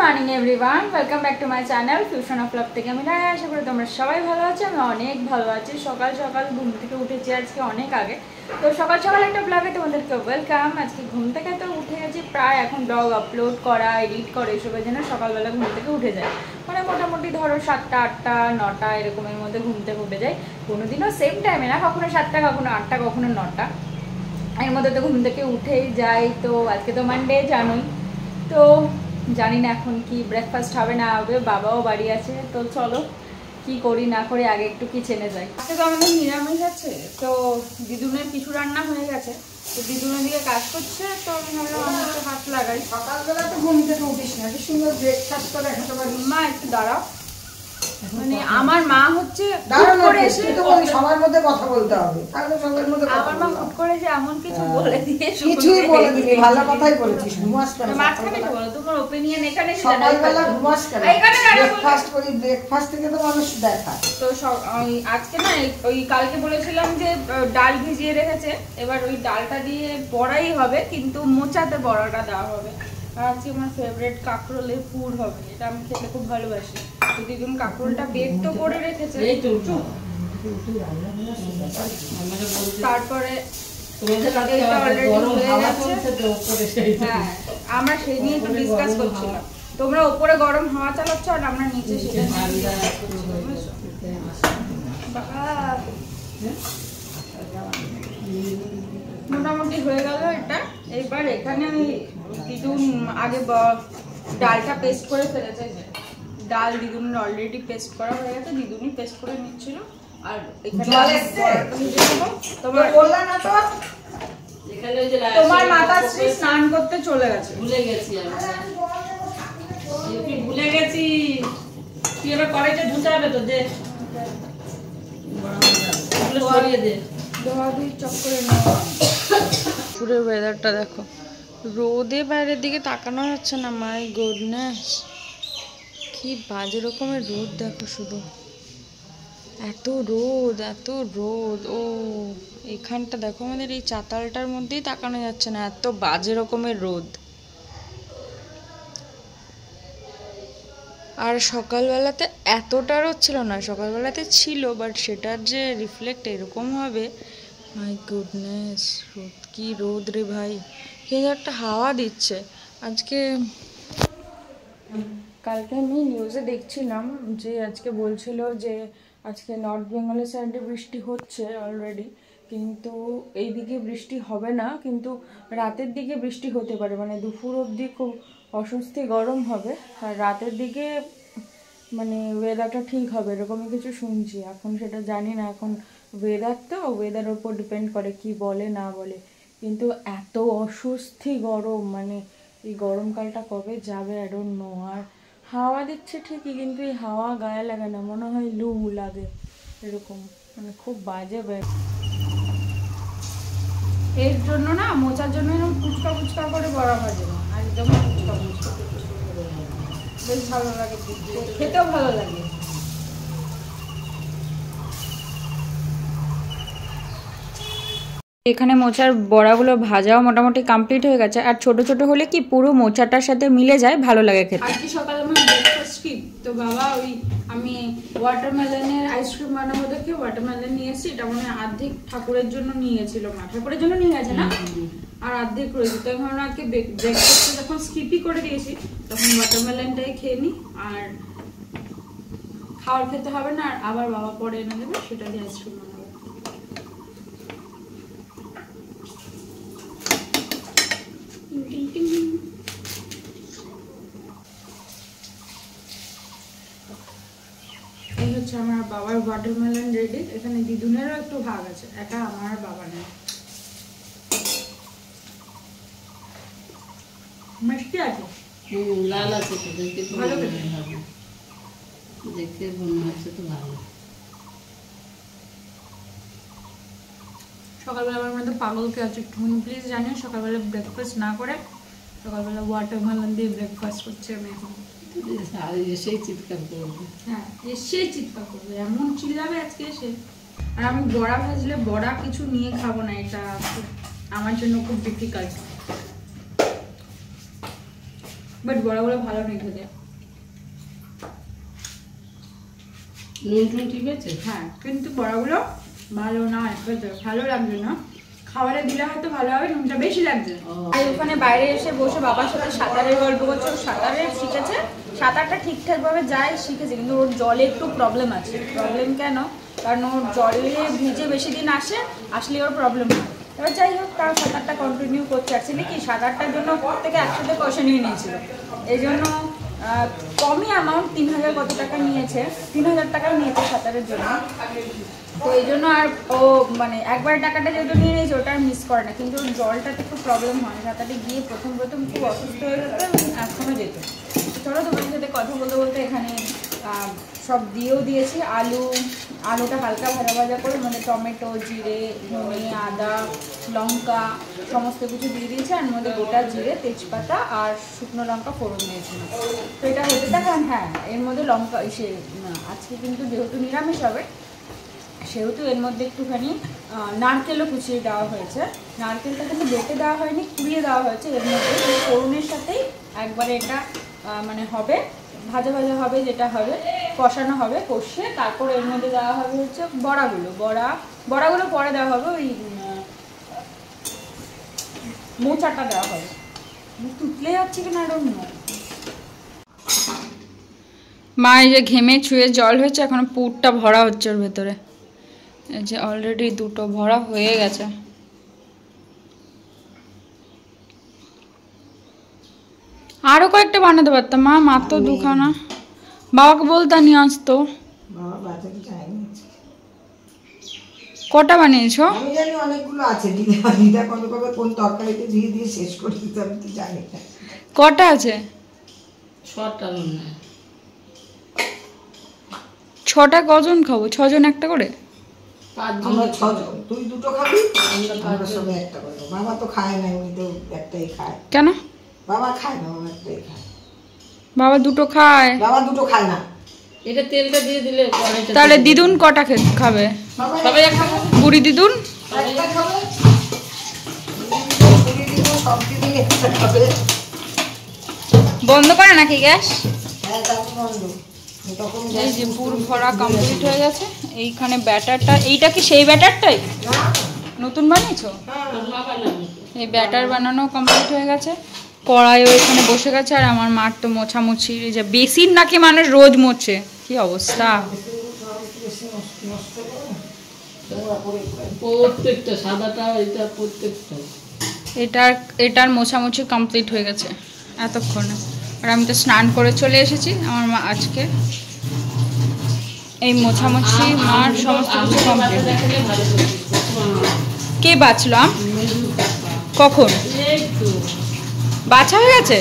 Morning everyone, welcome back to my channel fusion of love থেকে। আমি রায়, আশা করি তোমরা সবাই ভালো আছো। আমি অনেক ভালো আছি। সকাল সকাল ঘুম থেকে উঠেছি আজকে অনেক আগে। তো সকাল সকাল একটা ব্লগে তোমাদেরকে ওয়েলকাম। আজকে ঘুম থেকে তো উঠে গেছি প্রায়, এখন ব্লগ আপলোড করা, এডিট করে এসবের জন্য সকালবেলা ঘুম থেকে উঠে যায়। মানে মোটামুটি ধরো 7টা 8টা 9টা এরকমের মধ্যে ঘুম থেকে উঠে যায়। কোনোদিনও সেম টাইমে না, কখনো 7টা, কখনো 8টা, কখনো 9টা, এর মধ্যে তো ঘুম থেকে উঠেই যাই। তো আজকে তো মানডে জানোই, তো জানি না এখন কি ব্রেকফাস্ট হবে না হবে। বাবাও বাড়ি আছে, তো চলো কি করি না করি আগে একটু কিচেনে যাই। আজকে তো আমাদের নিরামিষ আছে, তো দিদুনের কিছু রান্না হয়ে গেছে, তো দিদুনের দিকে কাজ করছে, তো আমি ভাবলাম আমি একটু হাত লাগাই। সকালবেলা তো ঘুম থেকে উঠিস না, কি সুন্দর ব্রেকফাস্ট করে খেতে পারি। মা একটু দাঁড়াও, মানে আমার মা হচ্ছে সবার মধ্যে কথা বলতে হবে, তাহলে সবার মধ্যে আমার মা হুট করে যে এমন কিছু বলে দিয়ে কিছুই বলে দিবি, ভালো কথাই বলেছিস। ঘুমাস কেন মাঝখানে কি বলো, তোমার ওপিনিয়ন এখানে সকালবেলা ঘুমাস কেন? ব্রেকফাস্ট করি, ব্রেকফাস্ট থেকে তো মানুষ দেখায়। তো আজকে না ওই কালকে বলেছিলাম যে ডাল ভিজিয়ে রেখেছে, এবার ওই ডালটা দিয়ে বড়াই হবে, কিন্তু মোচাতে বড়াটা দেওয়া হবে। আর আজকে আমার ফেভারিট কাঁকরোলের পুর হবে, এটা আমি খেতে খুব ভালোবাসি। তো দিদুন কাঁকরোলটা বেক তো করে রেখেছে, তারপরে হ্যাঁ আমরা সেই নিয়ে একটু ডিসকাস করছিলাম। তোমরা উপরে গরম হাওয়া চালাচ্ছ আর আমরা নিচে সেটা মোটামুটি হয়ে গেল এটা। এইবার এখানে আমি দিদুন আগে ডালটা পেস্ট করে ফেলেছে, ডাল দিদুনের অলরেডি পেস্ট করা হয়ে গেছে, দিদুনই পেস্ট করে নিচ্ছিল। আর তোমার মাতাশ্রী স্নান করতে চলে গেছে। ভুলে গেছি তুই এবার কড়াইটা ধুতে হবে তো, দে পুরো ওয়েদারটা দেখো, রোদে বাইরের দিকে তাকানো যাচ্ছে না। মাই গুডনেস, কি বাজে রকমের রোদ দেখো, শুধু এত রোদ এত রোদ। ও এখানটা দেখো, আমাদের এই চাতালটার মধ্যেই তাকানো যাচ্ছে না, এত বাজে রকমের রোদ। আর সকালবেলাতে এতটা রোদ ছিল না, সকালবেলাতে ছিল, বাট সেটার যে রিফ্লেক্ট এরকম হবে, মাই গুডনেস। রোদ কি রোদ রে ভাই, কিন্তু একটা হাওয়া দিচ্ছে আজকে। কালকে আমি নিউজে দেখছিলাম যে আজকে বলছিল যে আজকে নর্থ বেঙ্গলের সাইডে বৃষ্টি হচ্ছে অলরেডি, কিন্তু এই দিকে বৃষ্টি হবে না, কিন্তু রাতের দিকে বৃষ্টি হতে পারে। মানে দুপুর অবধি খুব অস্বস্তি গরম হবে, আর রাতের দিকে মানে ওয়েদারটা ঠিক হবে, এরকমই কিছু শুনছি। এখন সেটা জানি না, এখন ওয়েদার তো ওয়েদারের উপর ডিপেন্ড করে কি বলে না বলে। কিন্তু এত অস্বস্তি গরম, মানে এই গরমকালটা কবে যাবে আই ডোন্ট নো। আর হাওয়া দিচ্ছে ঠিকই, কিন্তু এই হাওয়া গায়ে লাগে না, মনে হয় লু লাগে এরকম, মানে খুব বাজে। এর জন্য না, মোচার জন্য এরকম ফুচকা ফুচকা করে বড়া ভাজে না, একদম ফুচকা ফুচকা বেশ ভালো লাগে, খেতেও ভালো লাগে। এখানে মোচার বড়াগুলো ভাজাও মোটামুটি কমপ্লিট হয়ে গেছে, আর ছোট ছোট হলে কি পুরো মোচাটার সাথে মিলে যায়, ভালো লাগে খেতে। আজকে সকালে আমার ব্রেকফাস্ট কি, তো বাবা ওই আমি ওয়াটারমেলনের আইসক্রিম বানাবো দেখে ওয়াটারমেলন নিয়ে এসেছি। এটা মানে অর্ধেক ঠাকুরের জন্য নিয়ে গেছিল, মা ঠাকুরের জন্য নিয়ে গেছে না, আর অর্ধেক রয়েছে। তো আমি ভাবলাম আজকে ব্রেকফাস্টে যখন স্কিপই করে দিয়েছি, তখন ওয়াটারমেলনটাই খেয়ে নিই, আর খাওয়ার খেতে হবে না, আর আবার বাবা পরে এনে দেবে, সেটা দিয়ে আইসক্রিম বানাবো। এই হচ্ছে আমার বাবার ওয়াটারমেলন রেডি। এখানে দিদুনেরও একটু ভাগ আছে, একা আমার বাবা নেই। মিষ্টি আছে, লাল আছে তো, ভালো দেখে মনে হচ্ছে তো ভালো। সকালবেলা আমার মধ্যে পাগলকে আছে একটুখানি প্লিজ জানিও, সকালবেলা ব্রেকফাস্ট না করে সকালবেলা ওয়াটারমেলন দিয়ে ব্রেকফাস্ট করছি আমি এখন। এসেই চিৎকার করবে, হ্যাঁ এসেই চিৎকার করবে, এমন চিল্লাবে আজকে এসে। আর আমি বড়া ভাজলে বড়া কিছু নিয়ে খাবো না, এটা আমার জন্য খুব ডিফিকাল্ট। বাট বড়াগুলো ভালো নেই খেতে। নুন টুন ঠিক আছে? হ্যাঁ, কিন্তু বড়াগুলো ভালো না খেতে, ভালো লাগছে না। খাবারে দিলে হয়তো ভালো হবে, নুনটা বেশি লাগছে। আর ওখানে বাইরে এসে বসে বাবার সাথে সাঁতারের গল্প করছে। ও সাঁতারে শিখেছে, সাঁতারটা ঠিকঠাকভাবে যায়, শিখেছে, কিন্তু ওর জলে একটু প্রবলেম আছে। প্রবলেম কেন? কারণ ওর জলে ভিজে বেশি দিন আসলে ওর প্রবলেম হয়। এবার যাই হোক, তার সাঁতারটা কন্টিনিউ করছে। অ্যাকচুয়ালি কি সাঁতারটার জন্য প্রত্যেকে একসাথে পয়সা নিয়ে নিয়েছিল, এই জন্য কমই অ্যামাউন্ট 3000 কত টাকা নিয়েছে, 3000 টাকা নিয়েছে সাঁতারের জন্য। তো এই জন্য আর ও মানে একবার টাকাটা যেহেতু নিয়ে নিয়েছে ওটা আর মিস করে না। কিন্তু ওর জলটাতে খুব প্রবলেম হয়, সাঁতারে গিয়ে প্রথম খুব অসুস্থ হয়ে যেত এবং এখনও যেত। চলো তোমাদের সাথে কথা বলতে বলতে এখানে সব দিয়েও দিয়েছি। আলুটা হালকা ভাজা ভাজা করে, মানে টমেটো, জিরে, ধনে, আদা, লঙ্কা সমস্ত কিছু দিয়ে দিয়েছি। আর মধ্যে গোটা জিরে, তেজপাতা আর শুকনো লঙ্কা ফোড়ন দিয়েছিল। তো এটা হতে থাকে। হ্যাঁ, এর মধ্যে লঙ্কা আজকে কিন্তু যেহেতু নিরামিষ হবে সেহেতু এর মধ্যে একটুখানি নারকেলও কুচিয়ে দেওয়া হয়েছে। নারকেলটা কিন্তু বেটে দেওয়া হয়নি, কুড়িয়ে দেওয়া হয়েছে। এর মধ্যে ফোড়নের সাথেই একবারে এটা মানে হবে, ভাজা ভাজা হবে, যেটা হবে কষানো হবে, কষিয়ে তারপর এর মধ্যে দেওয়া হবে হচ্ছে বড়াগুলো পরে দেওয়া হবে। ওই মোচাটা দেওয়া হবে। তুতলে যাচ্ছে কিনা আর অন্য মা এই যে ঘেমে ছুঁয়ে জল হয়েছে, এখন পুরটা ভরা হচ্ছে ওর ভেতরে। এই যে অলরেডি 2টো ভরা হয়ে গেছে। আরো কয়েকটা বানাতে পারতাম মা, মাত্র 2খানা। বাবাকে বলতা নিয়ে আসতো। কটা বানিয়েছো? আমি জানি অনেকগুলো আছে, দিদা কবে কোন তরকারিতে দিয়ে দিয়ে শেষ করে দিতে আমি তো জানি না। কটা আছে? 6টা মনে হয়। 6টা কজন খাবো? 6 জন একটা করে? 5 জন। আমরা 6 জন, তুই 2টো খাবি, আমরা সবাই একটা করে। বাবা তো খায় না, উনি তো একটাই খায়। কেন? বাবা খায় না, বাবা একটাই খায়। বাবা 2টো খায়? বাবা 2টো খায় না। এটা তেলটা দিয়ে দিলে তাহলে দিদুন কটা খাবে? সবাই একটা খাবে। বুড়ি দিদুন একটা খাবে, সব দিদি একটা খাবে। বন্ধ করে নাকি গ্যাস? হ্যাঁ, তারপর বন্ধ। তখন এই যে পুর ভরা কমপ্লিট হয়ে গেছে। এইখানে ব্যাটারটা, এইটা কি সেই ব্যাটারটাই নতুন বানিয়েছো? এই ব্যাটার বানানো কমপ্লিট হয়ে গেছে। কড়াইও এখানে বসে গেছে। আর আমার মার তো মোছামুছি, যে বেসিন নাকি মানুষ রোজ মোছে, কি অবস্থা। প্রত্যেকটা সাদাটা এটা প্রত্যেকটা এটার মোছামুছি কমপ্লিট হয়ে গেছে এতক্ষণে। আর আমি তো স্নান করে চলে এসেছি। আমার মা আজকে এই মোছামুছি মার সমস্ত কিছু কমপ্লিট। কে বাছলো আম? কখন বাছা হয়ে গেছে?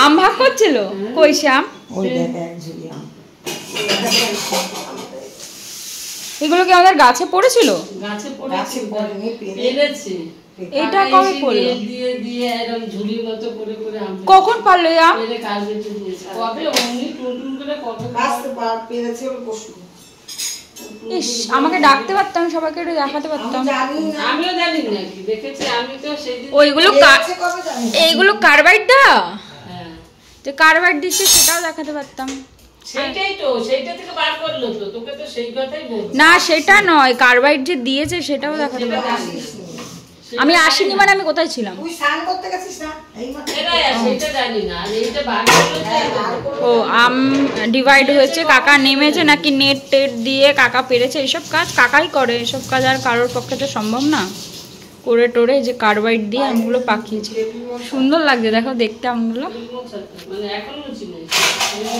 আম ভাগ করছিল? কই সে আম? এগুলো কি আমাদের গাছে পড়েছিল? এটা কবে পড়লো? কখন পারলো এই আম? ইস, আমাকে ডাকতে পারতাম, সবাইকে একটু দেখাতে পারতাম। আমিও জানি না কি দেখেছি, আমি তো সেদিন এইগুলো কার্বাইড দেওয়া, যে কার্বাইড দিচ্ছে সেটাও দেখাতে পারতাম। সেইটাই তো, সেইটা থেকে বার করলো তো, তোকে তো সেই কথাই বলছি। না সেটা নয়, কার্বাইড যে দিয়েছে সেটাও দেখাতে পারতাম। আমি আসিনি মানে আমি কোথায় ছিলাম? তুই স্নান করতে গেছিস না? সেইটা জানি না, আর এইটা বার করলো। ও আম ডিভাইড হয়েছে, কাকা নেমেছে নাকি নেট টেট দিয়ে কাকা পেরেছে। এইসব কাজ কাকাই করে, এসব কাজ আর কারোর পক্ষে তো সম্ভব না। করে টোরে যে কার্বাইড দিয়ে আমগুলো পাকিয়েছে, সুন্দর লাগছে দেখো দেখতে আমগুলো। মানে এখনো চিনি।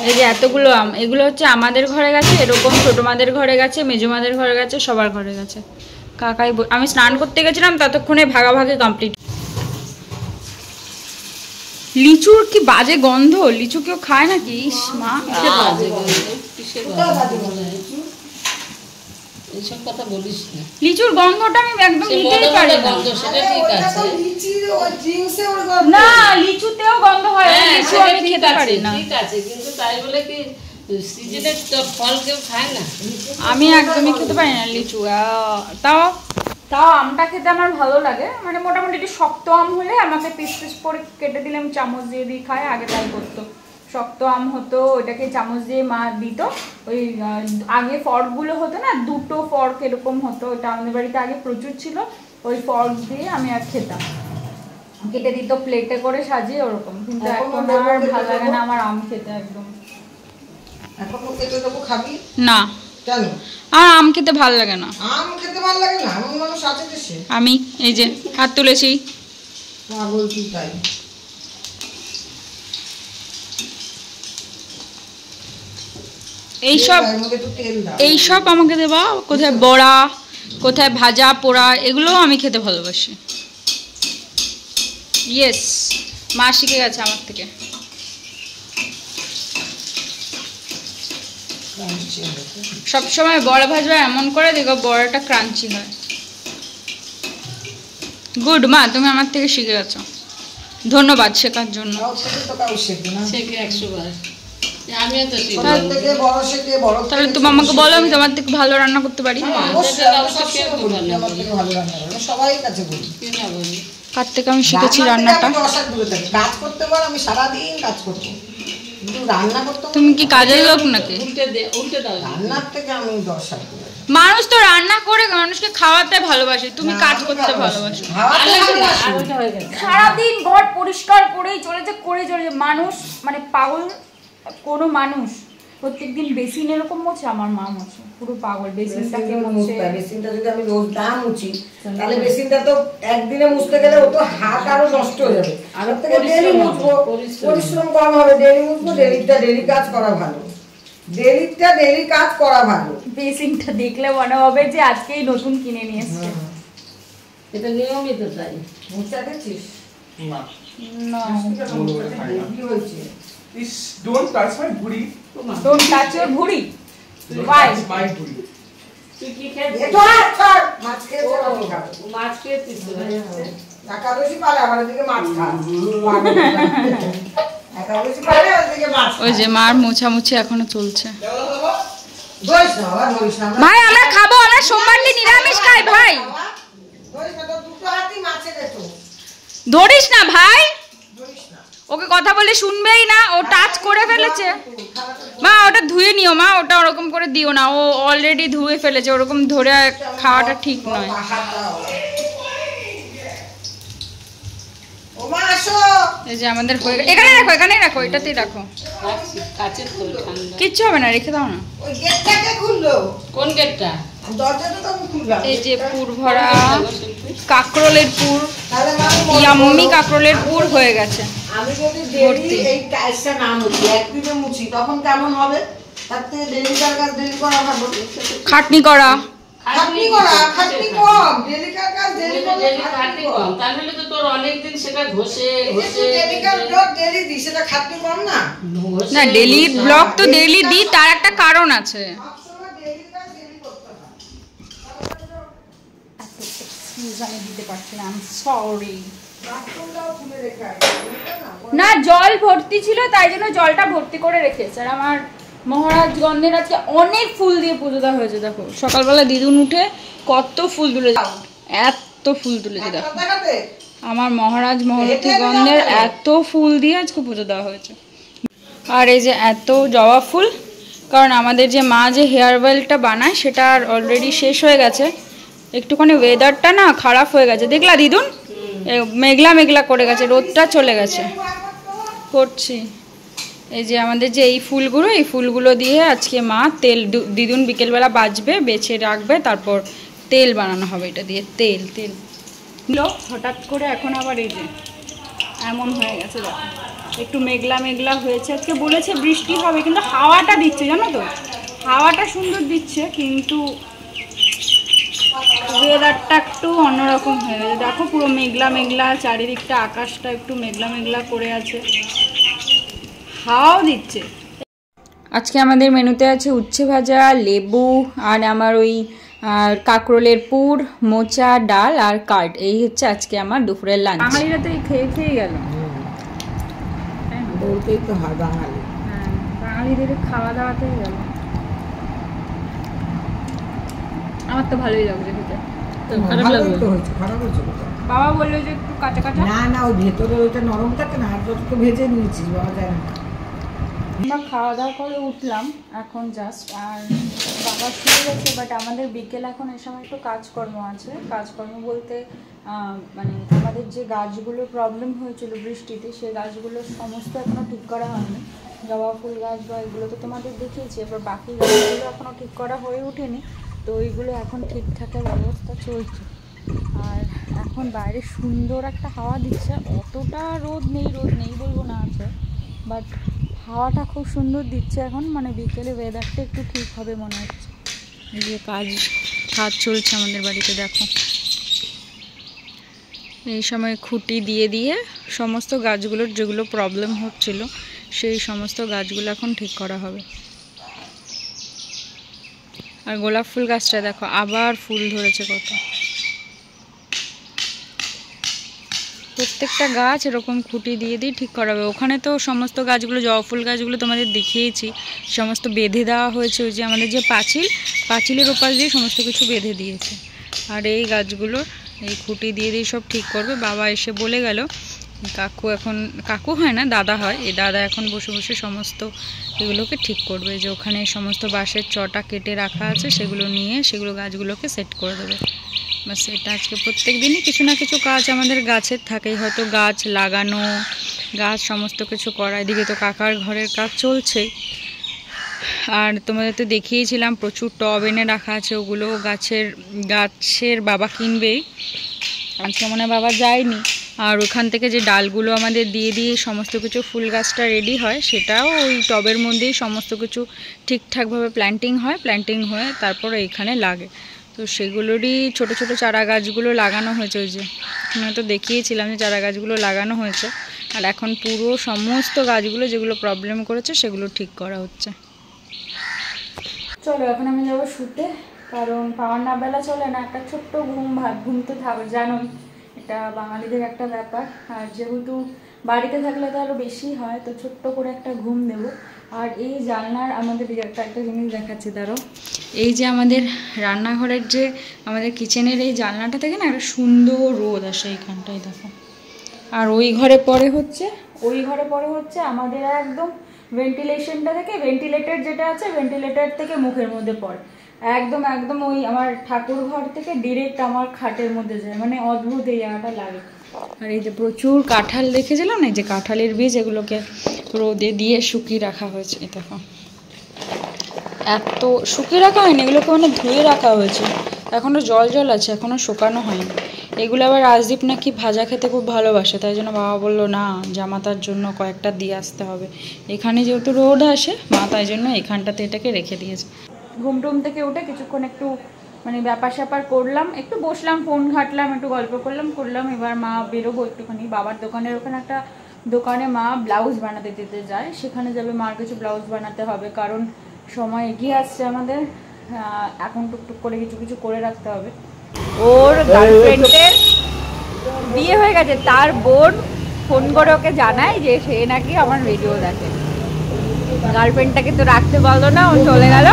এই যে এতগুলো আম, এগুলো হচ্ছে আমাদের ঘরে গেছে, এরকম ছোটো মাদের ঘরে গেছে, মেজো মাদের ঘরে গেছে, সবার ঘরে গেছে। কাকাই আমি স্নান করতে গেছিলাম, ততক্ষণে ভাগাভাগি কমপ্লিট। লিচুর কি বাজে গন্ধ, লিচু কেউ খায় নাকি? মা এইসব কথা বলিস না। লিচুর গন্ধটা আমি একদম নিতেই পারি না। সেটা ঠিক আছে না, লিচুতেও গন্ধ হয়, লিচু আমি খেতে পারি না। ঠিক আছে, কিন্তু তাই বলে কি সিজনের ফল কেউ খায় না? আমি একদমই খেতে পারি না লিচু। তাও তাও আমটা খেতে আমার ভালো লাগে, মানে মোটামুটি একটু শক্ত আম হলে আমাকে পিস পিস করে কেটে দিলে আমি চামচ দিয়ে দিয়ে খাই, আগে তাই করতো। শক্ত আম হতো ওইটাকে চামচ দিয়ে মা দিত, ওই আগে ফর্কগুলো হতো না, 2টো ফর্ক এরকম হতো, ওইটা আমাদের বাড়িতে আগে প্রচুর ছিল, ওই ফর্ক দিয়ে আমি আর খেতাম, কেটে দিত প্লেটে করে সাজিয়ে ওরকম। কিন্তু এখন আর ভালো লাগে না আমার আম খেতে একদম। এখন কেটে দেবো, খাবি না, কেন? আর আম খেতে ভালো লাগে না। আম খেতে ভালো লাগে না? এমন মানুষ আছে দেশে? আমি এই যে হাত তুলেছি। পাগল তুই তাই। এইসব এর মধ্যে একটু তেল দাও। এইসব আমাকে দেবা, কোথায় বড়া, কোথায় ভাজা পোড়া, এগুলোও আমি খেতে ভালোবাসি। ইয়েস, মা শিখে গেছে আমার থেকে। সবসময় বড়া ভাজবা এমন করে দেখো বড়াটা ক্রাঞ্চি হয়। গুড মা, তুমি আমার থেকে শিখে গেছো, ধন্যবাদ শেখার জন্য। তাও থেকে তো কাউ শেখে না। শেখে 100 বার। আমিও তো শিখি। ছোট থেকে বড় শেখে, বড় তাহলে থেকে তুমি আমাকে বলো, আমি তোমার থেকে ভালো রান্না করতে পারি। অবশ্যই আমি সবসময় বলি, আমার থেকে ভালো রান্না করে। আমি সবাই কাছে বলি। কে না বলি? কার থেকে আমি শিখেছি রান্না থেকে রান্নাটা? আমি 10 হাত দূরে থাকি। কাজ করতে পার, আমি সারাদিন কাজ করবো, কিন্তু রান্না করতে পারবো তুমি কি কাজের লোক নাকি? উল্টে দাও। রান্নার থেকে আমি 10 হাত দূরে থাকি। মানুষ তো রান্না করে মানুষকে খাওয়াতে ভালোবাসে, তুমি কাজ করতে ভালোবাসো। খাওয়াতে ভালোবাসি। আর ওটা হয়ে গেছে। সারাদিন ঘর পরিষ্কার করেই চলেছে, মানুষ মানে পাগল। কোনো মানুষ প্রত্যেকদিন বেসিন এরকম মোছে, আমার মা মোছে, পুরো পাগল। বেসিনটাকে মোছে, বেসিনটা যদি আমি রোজ না মুছি, তাহলে বেসিনটা তো একদিনে মুছতে গেলে ও তো হাত আরো নষ্ট হয়ে যাবে। আর ওর থেকে ডেলি মুছবো, পরিশ্রম কম হবে, ডেলি মুছবো। ডেলি কাজ করা ভালো, ডেলি কাজ করা ভালো। বেসিনটা দেখলে মনে হবে যে আজকেই নতুন কিনে নিয়ে এসছে। এটা নিয়মিত তাই। মুছে দেখছিস না, না, কি হয়েছে? don't touch my booty. Don't touch your ভুঁড়ি। Don't Why? touch my booty. তুই কি খেয়েছিস? এতো ছাড়, মাছ খেয়েছে আমি খাবো। মাছ খেয়েছিস তো? একাদশী পালে আমার দিকে মাছ খাস। একাদশী পালে আমার দিকে মাছ ওই যে মার মোছামুছি এখনো চলছে। ধরিস না বাবা, ধরিস না। ভাই আমরা খাবো, আমরা সোমবারটি নিরামিষ খাই ভাই। ধরিস না, তো দুটো হাতই মাছে দে তো। ধরিস না ভাই, ধরিস না। ওকে কথা বলে শুনবেই না, ও টাচ করে ফেলেছে। মা ওটা ধুয়ে নিও মা, ওটা ওরকম করে দিও না, ও অলরেডি ধুয়ে ফেলেছে, ওরকম ধরে খাওয়াটা ঠিক নয়। ও মা আসো। এই যে আমাদের হয়ে গেছে, এখানে রাখো, এখানেই রাখো, এটাতেই রাখো, রাখছি, কাচের তো ঠান্ডা। কিচ্ছু হবে না, রেখে দাও না। ওই গেটটাকে খুললো। কোন গেটটা? দরজাটা তো আমি খুললাম। এই যে পুর ভরা কাকরোলের পুর, তাহলে মা আমি ইয়াম্মি কাকরোলের পুর হয়ে গেছে। আমি যদি ডেলি এই টাইলসটা না মুছি, একদিনে মুছি, তখন কেমন হবে? তার থেকে ডেলি কাজ ডেলি করা ভালো। খাটনি করা, খাটনি কম, ডেলি কাজ ডেলি করলে খাটনি কম। তাহলে তো তোর অনেকদিন সেটা ঘষে ডেলি কাজ ব্লগ ডেলি দিই, সেটা খাটনি কম না? না ডেলি ব্লগ তো ডেইলি দিই, তার একটা কারণ আছে। সবসময় ডেলি কাজ ডেলি করতে হয়। আমি দিতে পারছি না, আই এম সরি। বাথরুমটাও খুলে রেখে আসি, বুঝলে না? না জল ভর্তি ছিল, তাই জন্য জলটা ভর্তি করে রেখেছে। আর আমার মহারাজ গন্ধের আজকে অনেক ফুল দিয়ে পুজো দেওয়া হয়েছে। দেখো সকালবেলা দিদুন উঠে কত ফুল তুলেছে, এত ফুল তুলেছে দেখো। দেখাতে আমার মহারাজ মহারথী গন্ধের এত ফুল দিয়ে আজকে পুজো দেওয়া হয়েছে। আর এই যে এত জবা ফুল, কারণ আমাদের যে মা যে হেয়ার অয়েলটা বানায় সেটা অলরেডি শেষ হয়ে গেছে। একটুখানি ওয়েদারটা না খারাপ হয়ে গেছে, দেখলা দিদুন, মেঘলা মেঘলা করে গেছে, রোদটা চলে গেছে। করছি এই যে আমাদের যে এই ফুলগুলো দিয়ে আজকে মা তেল, দিদুন বিকেলবেলা বাজবে, বেছে রাখবে, তারপর তেল বানানো হবে এটা দিয়ে। তেল হঠাৎ করে এখন আবার এই যে এমন হয়ে গেছে, দেখো একটু মেঘলা মেঘলা হয়েছে। আজকে বলেছে বৃষ্টি হবে, কিন্তু হাওয়াটা দিচ্ছে, জানো তো, হাওয়াটা সুন্দর দিচ্ছে, কিন্তু ওয়েদারটা একটু অন্যরকম হয়ে গেছে। দেখো পুরো মেঘলা মেঘলা, চারিদিকটা আকাশটা একটু মেঘলা মেঘলা করে আছে, হাওয়াও দিচ্ছে। আজকে আমাদের মেনুতে আছে উচ্ছে ভাজা, লেবু, আর আমার ওই কাকরোলের পুর, মোচা, ডাল আর কার্ড। এই হচ্ছে আজকে আমার দুপুরের লাঞ্চ। বাঙালিরা তো এই খেয়ে গেল, বলতেই তো হয় বাঙালি। হ্যাঁ বাঙালিদের খাওয়া দাওয়াতেই গেল। আমার তো ভালোই লাগছে খেতে। ভালোই তো হয়েছে, খারাপ হয়েছে কোথাও? বাবা বললো যে একটু কাঁচা কাঁচা। না না, ওই ভেতরে ওইটা নরম থাকে না, আর যত তো ভেজে নিয়েছিস বাবা যায় না। আমরা খাওয়া দাওয়া করে উঠলাম এখন জাস্ট, আর বাবা শুয়ে গেছে। বাট আমাদের বিকেল এখন এ সময় একটু কাজকর্ম আছে। কাজকর্ম বলতে মানে আমাদের যে গাছগুলো প্রবলেম হয়েছিল বৃষ্টিতে, সেই গাছগুলো সমস্ত এখনও ঠিক করা হয়নি। জবা ফুল গাছ বা এগুলো তো তোমাদের দেখিয়েছি, এবার বাকি গাছগুলো এখনও ঠিক করা হয়ে ওঠেনি। তো ওইগুলো এখন ঠিকঠাকের ব্যবস্থা চলছে। আর এখন বাইরে সুন্দর একটা হাওয়া দিচ্ছে, অতটা রোদ নেই বলবো না আছে, বাট হাওয়াটা খুব সুন্দর দিচ্ছে এখন। মানে বিকেলে ওয়েদারটা একটু ঠিক হবে মনে হচ্ছে। এই যে কাজ চলছে আমাদের বাড়িতে, দেখো এই সময় খুঁটি দিয়ে সমস্ত গাছগুলোর যেগুলো প্রবলেম হচ্ছিল সেই সমস্ত গাছগুলো এখন ঠিক করা হবে। আর গোলাপ ফুল গাছটা দেখো আবার ফুল ধরেছে কত। প্রত্যেকটা গাছ এরকম খুঁটি দিয়ে ঠিক করা হবে। ওখানে তো সমস্ত গাছগুলো, জবা ফুল গাছগুলো তোমাদের দেখিয়েছি, সমস্ত বেঁধে দেওয়া হয়েছে। ওই যে আমাদের যে পাঁচিলের ওপাশ দিয়ে সমস্ত কিছু বেঁধে দিয়েছে। আর এই গাছগুলোর এই খুঁটি দিয়ে সব ঠিক করবে। বাবা এসে বলে গেল, কাকু হয় না, দাদা হয়, এই দাদা এখন বসে সমস্ত এগুলোকে ঠিক করবে। যে ওখানে সমস্ত বাঁশের চটা কেটে রাখা আছে সেগুলো নিয়ে সেগুলো গাছগুলোকে সেট করে দেবে। বাস এটা আজকে প্রত্যেক দিনই কিছু না কিছু কাজ আমাদের গাছের থাকেই, হয়তো গাছ লাগানো, গাছ সমস্ত কিছু করা। এদিকে তো কাকার ঘরের কাজ চলছেই। আর তোমাদের তো দেখিয়েছিলাম প্রচুর টব এনে রাখা আছে, ওগুলো গাছের বাবা কিনবেই। আজকে মনে হয় বাবা যায়নি। আর ওখান থেকে যে ডালগুলো আমাদের দিয়ে সমস্ত কিছু ফুল গাছটা রেডি হয়, সেটাও ওই টবের মধ্যেই সমস্ত কিছু ঠিকঠাকভাবে প্ল্যান্টিং হয়ে তারপর এইখানে লাগে। তো সেগুলোরই ছোট ছোট চারা গাছগুলো লাগানো হয়েছে। ওই যে আমি তো দেখিয়েছিলাম যে চারা গাছগুলো লাগানো হয়েছে। আর এখন পুরো সমস্ত গাছগুলো যেগুলো প্রবলেম করেছে সেগুলো ঠিক করা হচ্ছে। চলো এখন আমি যাবো শুতে, কারণ পাওয়ার না বেলা চলে না, একটা ছোট্ট ঘুম তো থাকবে, জানোই এটা বাঙালিদের একটা ব্যাপার। আর যেহেতু বাড়িতে থাকলে তো আরও বেশি হয়, তো ছোট্ট করে একটা ঘুম দেবো। আর এই জানলার আমাদের একটা জিনিস দেখাচ্ছি, দাঁড়ো। এই যে আমাদের রান্নাঘরের যে আমাদের কিচেনের এই জানলাটা থেকে না একটা সুন্দর রোদ আসে এইখানটায়, দেখো। আর ওই ঘরে পরে হচ্ছে আমাদের একদম ভেন্টিলেশনটা থেকে, ভেন্টিলেটর যেটা আছে ভেন্টিলেটর থেকে মুখের মধ্যে পড়ে, একদম ওই আমার ঠাকুর ঘর থেকে ডিরেক্ট আমার খাটের মধ্যে যায়। মানে অদ্ভুত এই জায়গাটা লাগে। আর এই যে প্রচুর কাঁঠাল দেখেছিলাম না, এই যে কাঁঠালের বীজ, এগুলোকে রোদে দিয়ে শুকিয়ে রাখা হয়েছে। দেখো এত শুকিয়ে রাখা হয়নি, এগুলোকে মানে ধুয়ে রাখা হয়েছে, এখনও জল আছে, এখনও শুকানো হয়নি। এগুলো আবার রাজদীপ নাকি ভাজা খেতে খুব ভালোবাসে, তাই জন্য বাবা বললো না জামাতার জন্য কয়েকটা দিয়ে আসতে হবে। এখানে যেহেতু রোদ আসে মা, তাই জন্য এখানটাতে এটাকে রেখে দিয়েছে। ঘুম থেকে উঠে কিছুক্ষণ একটু মানে ব্যাপার স্যাপার করলাম, একটু বসলাম, ফোন ঘাটলাম, একটু গল্প করলাম। এবার মা বেরোবো একটুখানি বাবার দোকানের ওখানে, একটা দোকানে মা ব্লাউজ বানাতে দিতে যায়, সেখানে যাবে। মার কিছু ব্লাউজ বানাতে হবে, কারণ সময় এগিয়ে আসছে আমাদের, এখন টুকটুক করে কিছু করে রাখতে হবে। ওর গার্লফ্রেন্ডের বিয়ে হয়ে গেছে, তার বোন ফোন করে ওকে জানায় যে সে নাকি আমার ভিডিও দেখে। গার্লফ্রেন্ডটাকে তো রাখতে পারলো না, ও চলে গেল।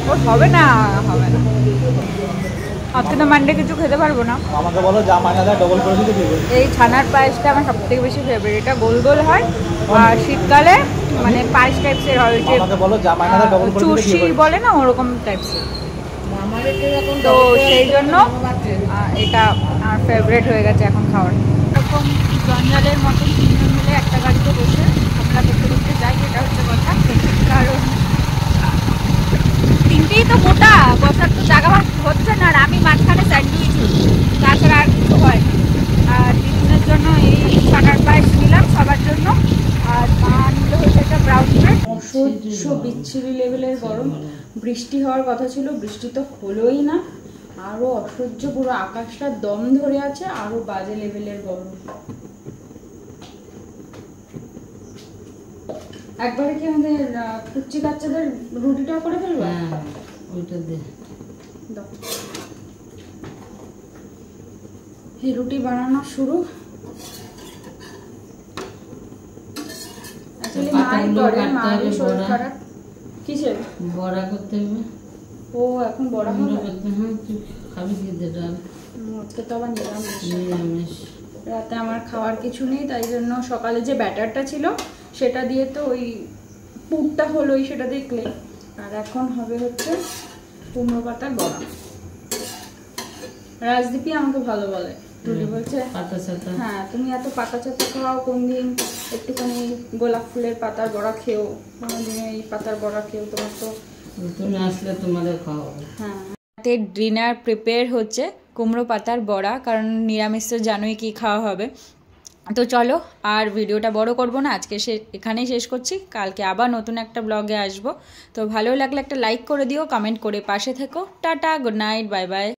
ওর হবে না আজকে তো মানডে কিছু খেতে পারবো না। আমাকে বলো যা মাইনা দেয় ডবল করে দিতে দিবে। এই ছানার পায়েসটা আমার সবথেকে বেশি ফেভারিট। এটা গোল হয় আর শীতকালে মানে পায়েস টাইপসের হয়, ওই যে আমাকে বলো যা মাইনা দেয় ডবল করে দিতে চুষি বলে না, ওরকম টাইপসের। তো সেই জন্য এটা আমার ফেভারিট হয়ে গেছে এখন খাওয়ার। এরকম জঞ্জালের মতন তিনজন মিলে একটা গাড়িতে বসে আমরা দেখতে যাই, এটা হচ্ছে কথা। কারণ তিনটেই তো মোটা, বসার তো জায়গা হচ্ছে না। আর আমি মাঝখানে স্যান্ডউইচ, তাছাড়া আর কিছু হয় না। আর তিনজনের জন্য এই ছানার পায়েস নিলাম সবার জন্য, আর মা নিল হচ্ছে একটা ব্রাউন ব্রেড। অসহ্য বিচ্ছিরি লেভেলের গরম। বৃষ্টি হওয়ার কথা ছিল, বৃষ্টি তো হলোই না। আরও অসহ্য, পুরো আকাশটা দম ধরে আছে, আরও বাজে লেভেলের গরম। একবারে কি আমাদের কুচি বাচ্চাদের রুটিটাও করে ফেলবো? ওইটা দে দাও। এই রুটি বানানো শুরু। অ্যাকচুয়ালি মাই করে, মায়ের শরীর খারাপ। কিসের বড়া করতে হবে? ও এখন বড়া হবে? হ্যাঁ, তুই আজকে তো আবার নিরামিষ। রাতে আমার খাওয়ার কিছু নেই, তাই জন্য সকালে যে ব্যাটারটা ছিল সেটা দিয়ে তো ওই পুরটা হলোই, সেটা দেখলে। আর এখন হবে হচ্ছে কুমড়ো পাতার বড়া। রাজদীপই আমাকে ভালো বলে, টুলি বলছে হ্যাঁ তুমি এত পাতা চাতা খাও, কোনদিন একটুখানি গোলাপ ফুলের পাতার বড়া খেও, কোনোদিন এই পাতার বড়া খেও, তোমার তো তুমি আসলে তোমাদের খাওয়াবো। হ্যাঁ। রাতে ডিনার প্রিপেয়ার হচ্ছে কুমড়ো পাতার বড়া, কারণ নিরামিষ তো জানোই কি খাওয়া হবে। তো চলো আর ভিডিওটা বড় করব না, আজকে এখানেই শেষ করছি। কালকে আবার নতুন একটা ব্লগে আসবো। তো ভালো লাগলে একটা লাইক করে দিও, কমেন্ট করে পাশে থেকো। Tata, good night, bye bye.